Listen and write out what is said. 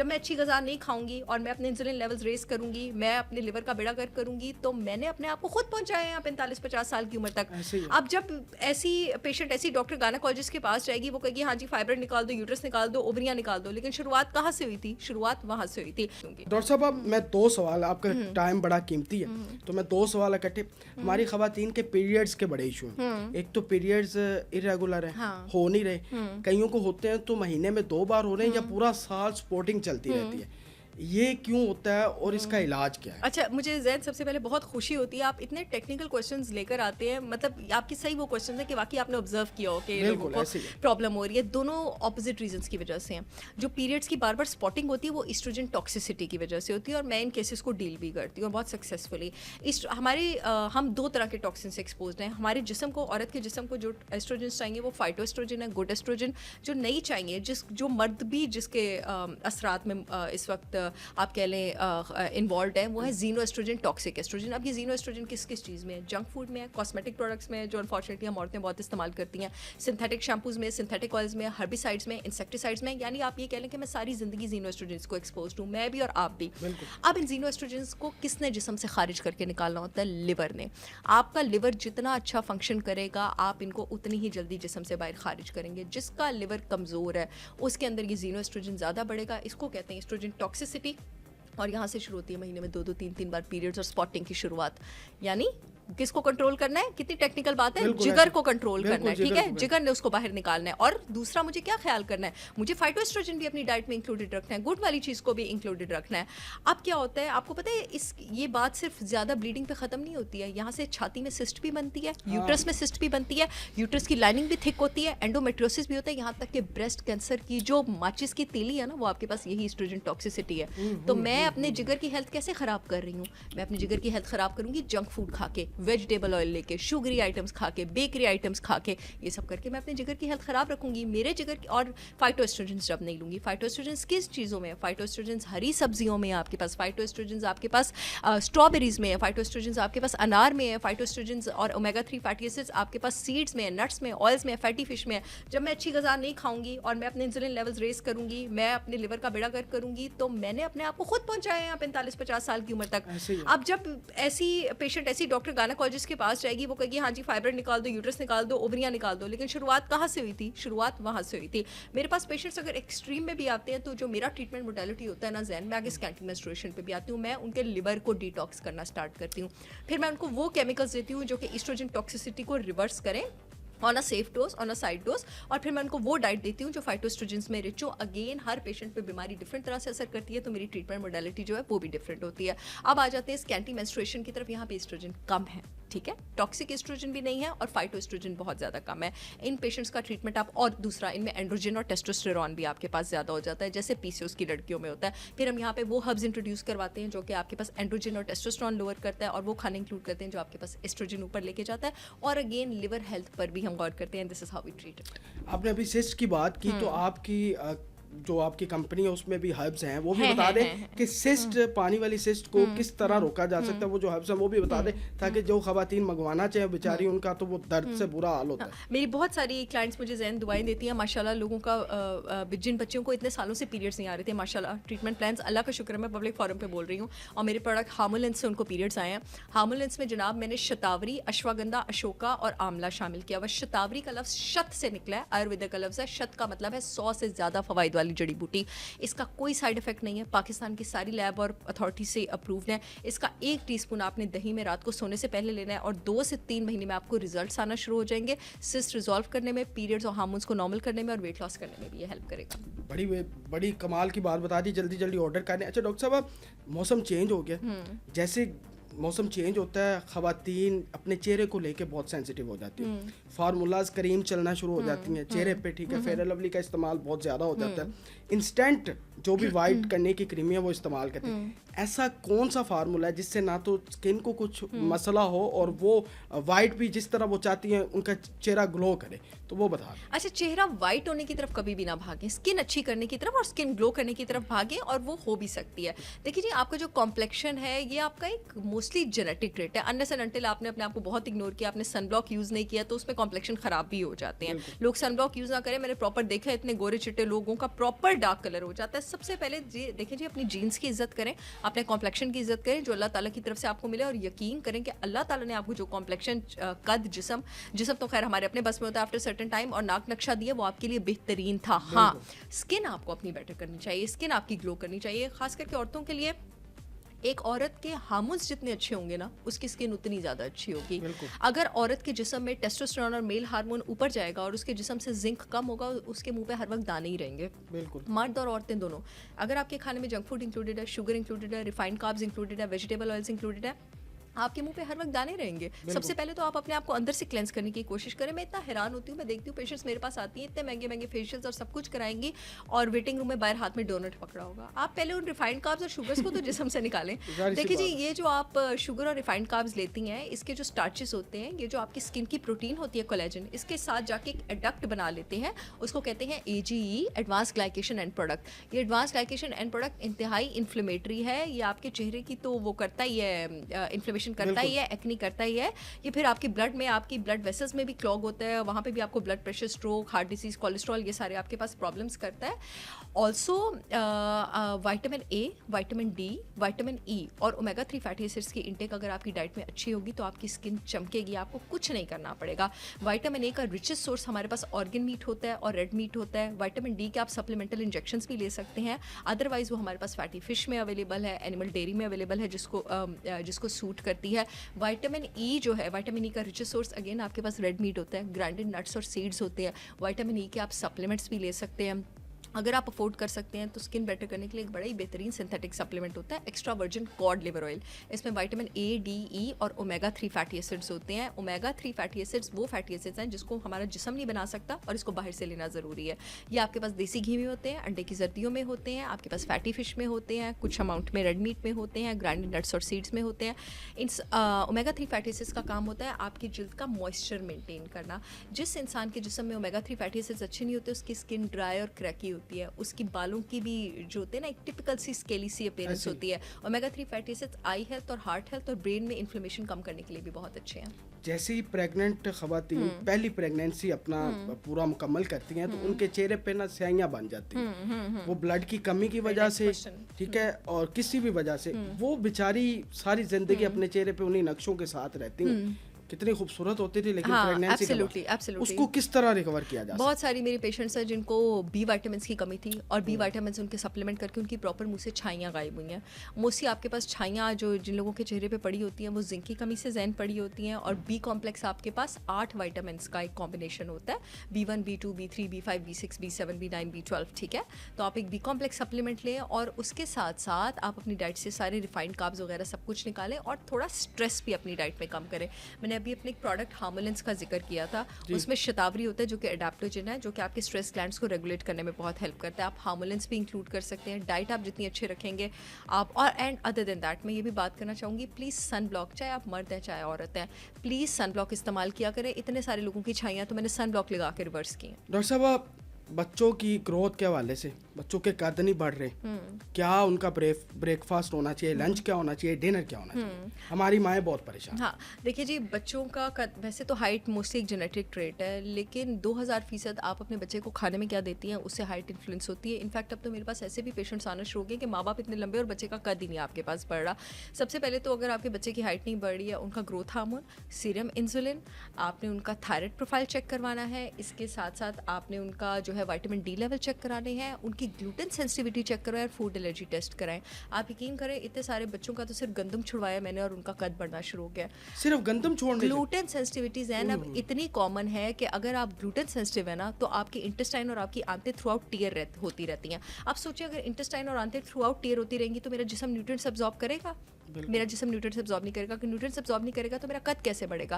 जब मैं अच्छी ग़िज़ा नहीं खाऊंगी और मैं अपने इंसुलिन लेवल्स रेस करूंगी, मैं अपने लिवर का बेड़ा गर्क करूंगी, तो मैंने अपने आप को खुद पहुंचाया यहाँ 45-50 साल की उम्र तक। अब जब ऐसी पेशेंट ऐसी डॉक्टर गायनेकोलॉजिस्ट के पास जाएगी, वो कहेगी हाँ जी फाइब्रोइड निकाल दो, यूट्रस निकाल दो, ओवरियां निकाल दो, लेकिन शुरुआत कहाँ से हुई थी? शुरुआत वहाँ से हुई थी। डॉक्टर साहब अब मैं 2 सवाल, आपका टाइम बड़ा कीमती है तो मैं 2 सवाल इकट्ठे। हमारी खवातीन के पीरियड्स के बड़े इशू हैं। एक तो पीरियड्स इरेगुलर है, हो नहीं रहे, कईयों को होते हैं तो महीने में 2 बार हो रहे हैं या पूरा साल स्पॉटिंग चलती रहती है, ये क्यों होता है और इसका इलाज क्या है? अच्छा, मुझे ज़ैन सबसे पहले बहुत खुशी होती है आप इतने टेक्निकल क्वेश्चंस लेकर आते हैं, मतलब आपकी सही वो क्वेश्चंस हैं कि वाकई आपने ऑब्जर्व किया हो कि लोगों को प्रॉब्लम हो रही है। दोनों ऑपोजिट रीजंस की वजह से हैं। जो पीरियड्स की बार बार स्पॉटिंग होती है वो ईस्ट्रोजन टॉक्सिसिटी की वजह से होती है, और मैं इन केसेस को डील भी करती हूँ और बहुत सक्सेसफुली। हम 2 तरह के टॉक्सिन से एक्सपोज हैं। हमारे जिस्म को, औरत के जिस्म को जो एस्ट्रोजन चाहिए वो फाइटोएस्ट्रोजन है, गुड एस्ट्रोजन। जो नहीं चाहिए, जो मर्द भी जिसके असरात में इस वक्त आप कह लें इन्वॉल्व है, वो है जीनो एस्ट्रोजन, टॉक्सिक एस्ट्रोजन। अब ये जीनो एस्ट्रोजन किस किस चीज़ में है? जंक फूड में है, कॉस्मेटिक प्रोडक्ट्स में, जो अनफॉर्चुनेटली हम औरतें बहुत इस्तेमाल करती हैं, सिंथेटिक शैम्पूज़ में, सिंथेटिक ऑयल्स में, हर्बिसाइड्स में, इंसेक्टिसाइड्स में। यानी आप ये कह लें कि मैं सारी ज़िंदगी जीनो एस्ट्रोजन को एक्सपोज हूँ, मैं भी और आप भी। अब इन जीनो एस्ट्रोजन को किसने जिस्म से खारिज करके निकालना होता है? लिवर ने। आपका लिवर जितना अच्छा फंक्शन करेगा, आप इनको उतनी ही जल्दी जिस्म से बाहर खारिज करेंगे। जिसका लिवर कमज़ोर है उसके अंदर ये जीनो एस्ट्रोजन ज़्यादा बढ़ेगा, इसको कहते हैं एस्ट्रोजन टॉक्सिसिटी। और यहाँ से शुरू होती है महीने में 2-2 3-3 बार पीरियड्स और स्पॉटिंग की शुरुआत। यानी किसको कंट्रोल करना है? कितनी टेक्निकल बात है, जिगर को कंट्रोल करना है, ठीक है, जिगर ने उसको बाहर निकालना है। और दूसरा मुझे क्या ख्याल करना है, मुझे फाइटोएस्ट्रोजन भी अपनी डाइट में इंक्लूडेड रखना है, गुड वाली चीज़ को भी इंक्लूडेड रखना है। अब क्या होता है आपको पता है, ये बात सिर्फ ज़्यादा ब्लीडिंग पे ख़त्म नहीं होती है। यहाँ से छाती में सिस्ट भी बनती है, यूट्रस में सिस्ट भी बनती है, यूट्रस की लाइनिंग भी थिक होती है, एंडोमेट्रियोसिस भी होता है, यहाँ तक कि ब्रेस्ट कैंसर की जो माचिस की तीली है ना, वो आपके पास यही एस्ट्रोजन टॉक्सिसिटी है। तो मैं अपने जिगर की हेल्थ कैसे ख़राब कर रही हूँ? मैं अपने जिगर की हेल्थ ख़राब करूँगी जंक फूड खा के, वेजिटेबल ऑयल लेके, शुगरी आइटम्स खा के, बेकरी आइटम्स खा के, ये सब करके मैं अपने जिगर की हेल्थ खराब रखूंगी। मेरे जिगर की, और फाइटोएस्ट्रोजेंस जब नहीं लूंगी। फाइटोएस्ट्रोजेंस किस चीज़ों में है? फाइटोएस्ट्रोजेंस हरी सब्जियों में है आपके पास, फाइटोएस्ट्रोजेंस आपके पास स्ट्रॉबेरीज में है, फाइटोएस्ट्रोजेंस आपके पास अनार में है, फाइटोएस्ट्रोजेंस और ओमेगा 3 फैटी एसिड्स आपके पास सीड्स में है, नट्स में, ऑयल्स में, फैटी फिश में है। जब मैं अच्छी ग़िज़ा नहीं खाऊंगी और मैं अपने इंसुलिन लेवल्स रेस करूंगी, मैं अपने लिवर का बेड़ा गर्क करूंगी, तो मैंने अपने आप को खुद पहुंचाया यहाँ 45-50 साल की उम्र तक। अब जब ऐसी पेशेंट ऐसी डॉक्टर गायनेकोलॉजिस्ट के पास जाएगी, वो कहेगी हाँ जी फाइब्रोइड निकाल दो, यूट्रस निकाल दो, ओवरियां निकाल दो, लेकिन शुरुआत कहाँ से हुई थी? शुरुआत वहाँ से हुई थी। मेरे पास पेशेंट्स अगर एक्सट्रीम में भी आते हैं, तो जो मेरा ट्रीटमेंट मोडालिटी होता है ना ज़ैन, मैं आगे स्कैंटिंग मेंस्ट्रुएशन पे भी आती हूँ, मैं उनके लिवर को डिटॉक्स करना स्टार्ट करती हूँ। फिर मैं उनको वो केमिकल्स देती हूँ जो कि एस्ट्रोजन टॉक्सिसिटी को रिवर्स करें on a safe dose, on a side dose. और फिर मैं उनको वो डाइट देती हूँ जो फाइटोएस्ट्रोजेंस में रिच हो। अगेन हर पेशेंट पे बीमारी डिफरेंट तरह से असर करती है, तो मेरी ट्रीटमेंट मोडालिटी जो है वो भी डिफरेंट होती है। अब आ जाते हैं स्कैंटिंग मेंस्ट्रुएशन की तरफ। यहाँ पे एस्ट्रोजन कम है, ठीक है, टॉक्सिक एस्ट्रोजन भी नहीं है और फाइटोएस्ट्रोजन बहुत ज़्यादा कम है। इन पेशेंट्स का ट्रीटमेंट आप, और दूसरा इनमें एंड्रोजन और टेस्टोस्टेरोन भी आपके पास ज़्यादा हो जाता है, जैसे पीसीओएस की लड़कियों में होता है। फिर हम यहाँ पे वो हर्ब्स इंट्रोड्यूस करवाते हैं जो कि आपके पास एंड्रोजन और टेस्टोस्टेरोन लोअर करता है, और वो खाने इंक्लूड करते हैं जो आपके पास एस्ट्रोजन ऊपर लेके जाता है। और अगेन लिवर हेल्थ पर भी हम गौर करते हैं। This is how we treat it. आपने अभी सिस्ट की बात की, तो आपकी जो आपकी कंपनी है उसमें भी हर्ब्स हैं, वो भी बता दें कि सिस्ट, पानी वाली सिस्ट को किस तरह रोका जा सकता है, वो जो हर्ब्स हैं वो भी बता दें, ताकि जो खवातीन मंगवाना चाहे बेचारी, उनका तो वो दर्द से बुरा हाल होता है। मेरी बहुत सारी क्लाइंट्स मुझे ज़ैन दुआएं देती हैं माशाल्लाह। लोगों का जिन बच्चों को इतने सालों से पीरियड्स नहीं आ रहे थे, माशाल्लाह ट्रीटमेंट प्लान्स, अल्लाह का शुक्र है, मैं पब्लिक फोरम पे बोल रही हूँ, और मेरे प्रोडक्ट हार्मोलेंस से उनको पीरियड्स आए हैं। हार्मोलेंस में जनाब मैंने शतावरी, अश्वगंधा, अशोका और आंवला शामिल किया हुआ। शतावरी का लफ्ज़ शत से निकला है, आयुर्वेदिक का लफ्ज़ है। शत का मतलब है 100 से ज़्यादा फ़वाइद वाली जड़ी बूटी। इसका कोई साइड इफेक्ट नहीं है, पाकिस्तान की सारी लैब और अथॉरिटी से अप्रूव्ड है। इसका 1 टीस्पून आपने दही में रात को सोने से पहले लेना है, और 2 से 3 महीने में आपको रिजल्ट्स आना शुरू हो जाएंगे। सिस्ट रिजॉल्व करने में, पीरियड्स और हार्मोन्स को नॉर्मल करने में, और वेट लॉस करने में भी ये हेल्प करेगा। बड़ी कमाल की बात बता दी, जल्दी जल्दी ऑर्डर करने। अच्छा डॉक्टर साहब, मौसम चेंज हो गया, जैसे मौसम चेंज होता है, खवातीन अपने चेहरे को लेके बहुत सेंसिटिव हो जाती है। फार्मूलाज क्रीम चलना शुरू हो जाती हैं चेहरे पे, ठीक है, फेयर लवली का इस्तेमाल बहुत ज़्यादा हो जाता है, इंस्टेंट जो भी वाइट करने की क्रीम है वो इस्तेमाल करते हैं। ऐसा कौन सा फार्मूला है जिससे ना तो स्किन को कुछ मसला हो और वो वाइट भी जिस तरह वो चाहती हैं उनका चेहरा ग्लो करे, तो वो बता। अच्छा, चेहरा वाइट होने की तरफ कभी भी ना भागें, स्किन अच्छी करने की तरफ और स्किन ग्लो करने की तरफ भागें, और वो हो भी सकती है। देखिए जी, आपका जो कॉम्प्लेक्शन है ये आपका एक मोस्टली जेनेटिक ट्रेट है। अनलेस एंड अनटिल आपने अपने आप को बहुत इग्नोर किया, आपने सनब्लॉक यूज़ नहीं किया, तो उसमें कॉम्प्लेक्शन ख़राब भी हो जाते हैं। लोग सनब्लॉक यूज़ ना करें, मैंने प्रॉपर देखा है, इतने गोरे चिट्टे लोगों का प्रॉपर डार्क कलर हो जाता है। सबसे पहले देखिए जी, अपनी जीन्स की इज्जत करें, अपने कॉम्प्लेक्शन की इज्जत करें जो अल्लाह ताला की तरफ से आपको मिले, और यकीन करें कि अल्लाह ताला ने आपको जो कॉम्प्लेक्शन, कद, जिस्म तो खैर हमारे अपने बस में होता है आफ्टर सर्टेन टाइम, और नाक नक्शा दिया वो आपके लिए बेहतरीन था। हाँ, स्किन आपको अपनी बेटर करनी चाहिए, स्किन आपकी ग्लो करनी चाहिए। खास करके औरतों के लिए एक औरत के हार्मोन्स जितने अच्छे होंगे ना, उसकी स्किन उतनी ज़्यादा अच्छी होगी। अगर औरत के जिस्म में टेस्टोस्टेरोन और मेल हार्मोन ऊपर जाएगा और उसके जिस्म से जिंक कम होगा, उसके मुंह पे हर वक्त दाने ही रहेंगे। बिल्कुल। मर्द और औरतें दोनों। अगर आपके खाने में जंक फूड इंक्लूडेड है, शुगर इंक्लूडेड है, रिफाइंड कार्ब्स इंक्लूडेड है, वेजिटेबल ऑयल्स इंक्लूडेड है, आपके मुंह पे हर वक्त दाने रहेंगे। सबसे पहले तो आप अपने आप को अंदर से क्लेंस करने की कोशिश करें। मैं इतना हैरान होती हूँ, मैं देखती हूँ पेशेंट्स मेरे पास आती हैं, इतने महंगे महंगे फेशियल्स और सब कुछ कराएंगी, और वेटिंग रूम में बाहर हाथ में डोनट पकड़ा होगा। आप पहले उन रिफाइंड कार्ब्स और शुगर्स को तो जिस्म से निकालें। देखिए जी, ये जो आप शुगर और रिफाइंड कार्ब्स लेती हैं, इसके जो स्टार्चेस होते हैं, ये जो आपकी स्किन की प्रोटीन होती है कोलेजन, इसके साथ जाके एक एडक्ट बना लेते हैं, उसको कहते हैं AGE, advance glycation end product. ये एडवांस ग्लाइकेशन एंड प्रोडक्ट इंतहाई इन्फ्लेमेटरी है। ये आपके चेहरे की तो वो करता ही है, इन्फ्लेमेशन करता ही है, नहीं करता ही है। ये फिर आपके ब्लड में, आपकी ब्लड वेसल्स में भी क्लॉग होता है, वहाँ पे भी आपको blood pressure, stroke, heart disease, cholesterol, ये सारे आपके पास प्रॉब्लम्स करता है। Also vitamin A, vitamin D, vitamin E और ओमेगा 3 फैटी एसिड्स की इंटेक अगर आपकी डाइट में अच्छी होगी तो आपकी स्किन चमकेगी, आपको कुछ नहीं करना पड़ेगा। विटामिन A का रिचेस्ट सोर्स हमारे पास ऑर्गन मीट होता है और रेड मीट होता है। विटामिन D के आप सप्लीमेंटल इंजेक्शंस भी ले सकते हैं, अदरवाइज वो हमारे पास फैटी फिश में अवेलेबल है, एनिमल डेयरी में अवेलेबल है, जिसको सूट करती है। विटामिन E जो है, विटामिन E का रिचेस्ट सोर्स अगेन आपके पास रेड मीट होता है, ग्राइंडेड नट्स और सीड्स होते हैं। विटामिन E के आप सप्लीमेंट्स भी ले सकते हैं। अगर आप अफोर्ड कर सकते हैं तो स्किन बेटर करने के लिए एक बड़ा ही बेहतरीन सिंथेटिक सप्लीमेंट होता है, extra virgin cod liver oil. इसमें विटामिन A, D, E और ओमेगा 3 फैटी एसिड्स होते हैं। ओमेगा 3 फैटी एसिड्स वो फैटी एसिड्स हैं जिसको हमारा जिस्म नहीं बना सकता और इसको बाहर से लेना ज़रूरी है। ये आपके पास देसी घी में होते हैं, अंडे की जर्दियों में होते हैं, आपके पास फैटी फिश में होते हैं, कुछ अमाउंट में रेड मीट में होते हैं, ग्राइंडेड नट्स और सीड्स में होते हैं। इन ओमेगा 3 फैटी एसिड्स का काम होता है आपकी जल्द का मॉइस्चर मेंटेन करना। जिस इंसान के जिस्म में ओमेगा 3 फैटी एसिड्स अच्छे नहीं होते, उसकी स्किन ड्राई और क्रैकी होती है, उसकी बालों की भी जो होते हैं ना, एक टिपिकल सी स्केली सी अपीयरेंस होती है। ओमेगा 3 फैटी एसिड्स आई हेल्थ और हार्ट हेल्थ और ब्रेन में इन्फ्लेमेशन कम करने के लिए भी बहुत अच्छे हैं। जैसे ही प्रेग्नेंट खवातीन पहली प्रेगनेंसी अपना पूरा मुकम्मल करती हैं तो उनके चेहरे पे ना स्याहियां बन जाती हैं, वो ब्लड की कमी की वजह से, ठीक है, और किसी भी वजह से वो बेचारी सारी जिंदगी अपने चेहरे पे उन्हीं नक्शों के साथ रहती हैं। कितनी खूबसूरत होती थी, लेकिन प्रेगनेंसी के बाद उसको किस तरह रिकवर किया जा सकता है? बहुत सारी मेरी पेशेंट्स हैं जिनको B विटामिन्स की कमी थी और B विटामिन्स उनके सप्लीमेंट करके उनकी प्रॉपर मुंह से छाइयाँ गायब हुई हैं। मोस्टली आपके पास छाइयाँ जो जिन लोगों के चेहरे पे पड़ी होती हैं वो जिंक की कमी से जैन पड़ी होती हैं, और B कॉम्प्लेक्स आपके पास 8 विटामिन्स का एक कॉम्बिनेशन होता है, B1, B2, B3, B5, B6, B7, B9, B12, ठीक है। तो आप एक B कॉम्प्लेक्स सप्लीमेंट लें और उसके साथ साथ आप अपनी डाइट से सारे रिफाइंड कार्ब्स वगैरह सब कुछ निकालें और थोड़ा स्ट्रेस भी अपनी डाइट में कम करें। मैंने अभी अपने एक प्रोडक्ट हार्मोलेंस का जिक्र किया था, उसमें शतावरी होता है जो कि एडाप्टोजन है, जो कि आपके स्ट्रेस ग्लैंड्स को रेगुलेट करने में बहुत हेल्प करता है। आप हार्मोलेंस भी इंक्लूड कर सकते हैं। डाइट आप जितनी अच्छे रखेंगे आप, और एंड अदर देन दैट मैं ये भी बात करना चाहूँगी, प्लीज़ सन ब्लॉक, चाहे आप मर्द हैं चाहे औरत हैं, प्लीज़ सन ब्लॉक इस्तेमाल किया करें। इतने सारे लोगों की छाइयाँ तो मैंने सन ब्लॉक लगा के रिवर्स की हैं। डॉक्टर साहब, बच्चों की ग्रोथ के हवाले से, बच्चों के कद नहीं बढ़ रहे, क्या उनका ब्रेकफास्ट होना चाहिए, लंच क्या होना चाहिए, डिनर क्या होना चाहिए? हमारी माएँ बहुत परेशान। हाँ, देखिए जी, बच्चों का कद, वैसे तो हाइट मोस्टली एक जेनेटिक ट्रेट है, लेकिन 2000% आप अपने बच्चे को खाने में क्या देती हैं उससे हाइट इन्फ्लुएंस होती है। इनफैक्ट अब तो मेरे पास ऐसे भी पेशेंट्स आना शुरू हो गए कि माँ बाप इतने लंबे और बच्चे का कद ही नहीं आपके पास बढ़ रहा। सबसे पहले तो अगर आपके बच्चे की हाइट नहीं बढ़ रही है, उनका ग्रोथ हार्मोन, सीरम इंसुलिन, आपने उनका थायराइड प्रोफाइल चेक करवाना है। इसके साथ साथ आपने उनका जो है विटामिन D लेवल चेक कराने हैं, उनकी ग्लूटेन सेंसिटिविटी चेक करवाएं, फूड एलर्जी टेस्ट कराएं। आप यकीन करें, इतने सारे बच्चों का तो सिर्फ गंदम छुड़वाया मैंने और उनका कद बढ़ना शुरू हो गया। सिर्फ गंदम छोड़ने? ग्लूटेन सेंसिटिविटीज हैं अब इतनी कॉमन है कि अगर आप ग्लूटेन सेंसिटिव है ना तो आपकी इंटेस्टाइन और आपकी आंतें थ्रू आउट टीयर होती रहती हैं। आप सोचिए, अगर इंटेस्टाइन और आंतें थ्रू आउट टीयर होती रहेंगी तो मेरा जिस्म न्यूट्रिएंट्स अब्जॉर्ब करेगा? मेरा जिस्म न्यूट्रिएंट्स अब्जॉर्ब नहीं करेगा। कि न्यूट्रिएंट्स अब्जॉर्ब नहीं करेगा तो मेरा कद कैसे बढ़ेगा?